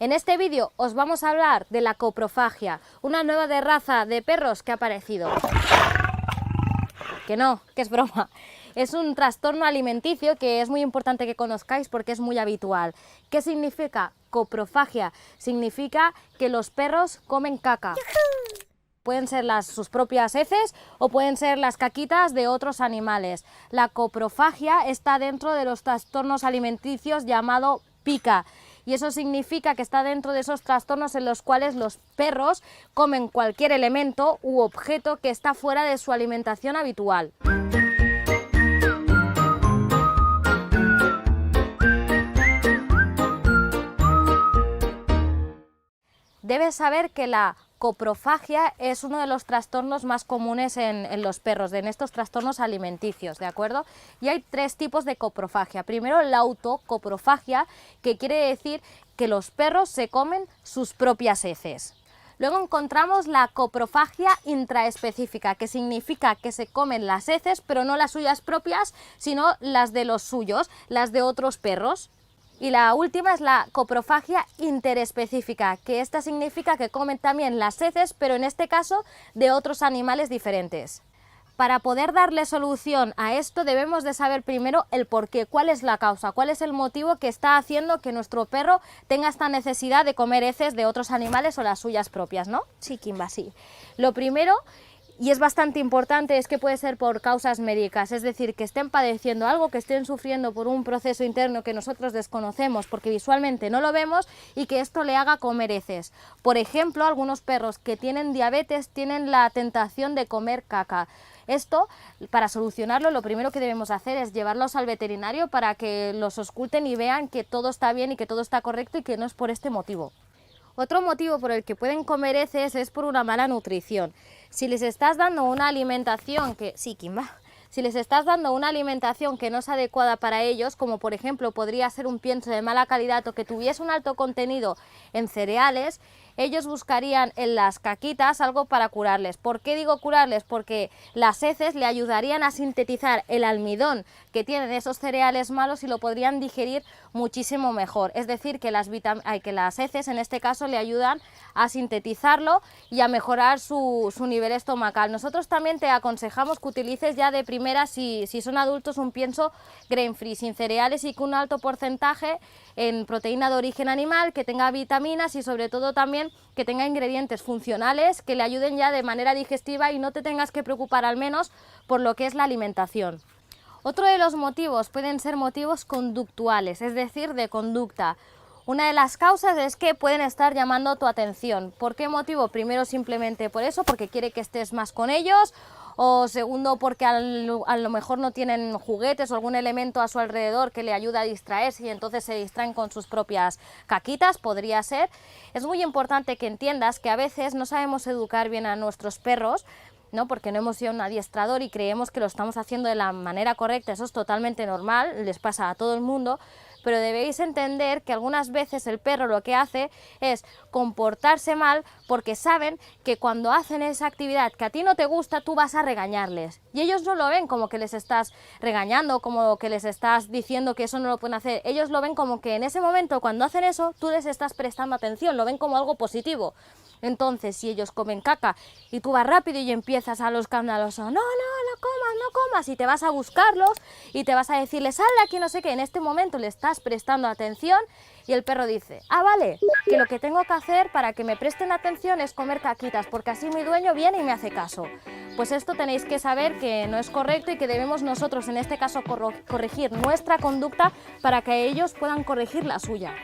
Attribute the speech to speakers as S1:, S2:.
S1: En este vídeo os vamos a hablar de la coprofagia, una nueva raza de perros que ha aparecido. Que no, que es broma. Es un trastorno alimenticio que es muy importante que conozcáis porque es muy habitual. ¿Qué significa coprofagia? Significa que los perros comen caca. Pueden ser sus propias heces o pueden ser las caquitas de otros animales. La coprofagia está dentro de los trastornos alimenticios llamado pica. Y eso significa que está dentro de esos trastornos en los cuales los perros comen cualquier elemento u objeto que está fuera de su alimentación habitual. Debes saber que la coprofagia es uno de los trastornos más comunes en los perros, en estos trastornos alimenticios, ¿de acuerdo? Y hay tres tipos de coprofagia. Primero, la autocoprofagia, que quiere decir que los perros se comen sus propias heces. Luego encontramos la coprofagia intraespecífica, que significa que se comen las heces, pero no las suyas propias, sino las de los suyos, las de otros perros. Y la última es la coprofagia interespecífica, que esta significa que comen también las heces, pero en este caso de otros animales diferentes. Para poder darle solución a esto debemos de saber primero el porqué, cuál es la causa, cuál es el motivo que está haciendo que nuestro perro tenga esta necesidad de comer heces de otros animales o las suyas propias, ¿no? Sí, Kimba, sí. Lo primero, y es bastante importante, es que puede ser por causas médicas, es decir, que estén padeciendo algo, que estén sufriendo por un proceso interno que nosotros desconocemos porque visualmente no lo vemos y que esto le haga comer heces. Por ejemplo, algunos perros que tienen diabetes tienen la tentación de comer caca. Esto, para solucionarlo, lo primero que debemos hacer es llevarlos al veterinario para que los ausculten y vean que todo está bien y que todo está correcto y que no es por este motivo. Otro motivo por el que pueden comer heces es por una mala nutrición. Si les estás dando una alimentación que... Sí, Kimba. Si les estás dando una alimentación que no es adecuada para ellos, como por ejemplo podría ser un pienso de mala calidad o que tuviese un alto contenido en cereales, ellos buscarían en las caquitas algo para curarles. ¿Por qué digo curarles? Porque las heces le ayudarían a sintetizar el almidón que tienen esos cereales malos y lo podrían digerir muchísimo mejor. Es decir, que las heces en este caso le ayudan a sintetizarlo y a mejorar su nivel estomacal. Nosotros también te aconsejamos que utilices ya de primera, si son adultos, un pienso grain free, sin cereales y con un alto porcentaje en proteína de origen animal, que tenga vitaminas y sobre todo también que tenga ingredientes funcionales que le ayuden ya de manera digestiva y no te tengas que preocupar al menos por lo que es la alimentación. Otro de los motivos pueden ser motivos conductuales, es decir, de conducta. Una de las causas es que pueden estar llamando tu atención. ¿Por qué motivo? Primero, simplemente por eso, porque quiere que estés más con ellos, o segundo, porque a lo mejor no tienen juguetes o algún elemento a su alrededor que le ayuda a distraerse y entonces se distraen con sus propias caquitas, podría ser. Es muy importante que entiendas que a veces no sabemos educar bien a nuestros perros, ¿no? Porque no hemos sido un adiestrador y creemos que lo estamos haciendo de la manera correcta. Eso es totalmente normal, les pasa a todo el mundo, pero debéis entender que algunas veces el perro lo que hace es comportarse mal porque saben que cuando hacen esa actividad que a ti no te gusta, tú vas a regañarles. Y ellos no lo ven como que les estás regañando, como que les estás diciendo que eso no lo pueden hacer. Ellos lo ven como que en ese momento, cuando hacen eso, tú les estás prestando atención, lo ven como algo positivo. Entonces, si ellos comen caca y tú vas rápido y empiezas a los escandalosos, no comas, y te vas a buscarlos y te vas a decirles, sal de aquí, no sé qué, en este momento le estás prestando atención y el perro dice, ah, vale, que lo que tengo que hacer para que me presten atención es comer caquitas, porque así mi dueño viene y me hace caso. Pues esto tenéis que saber que no es correcto y que debemos nosotros, en este caso, corregir nuestra conducta para que ellos puedan corregir la suya.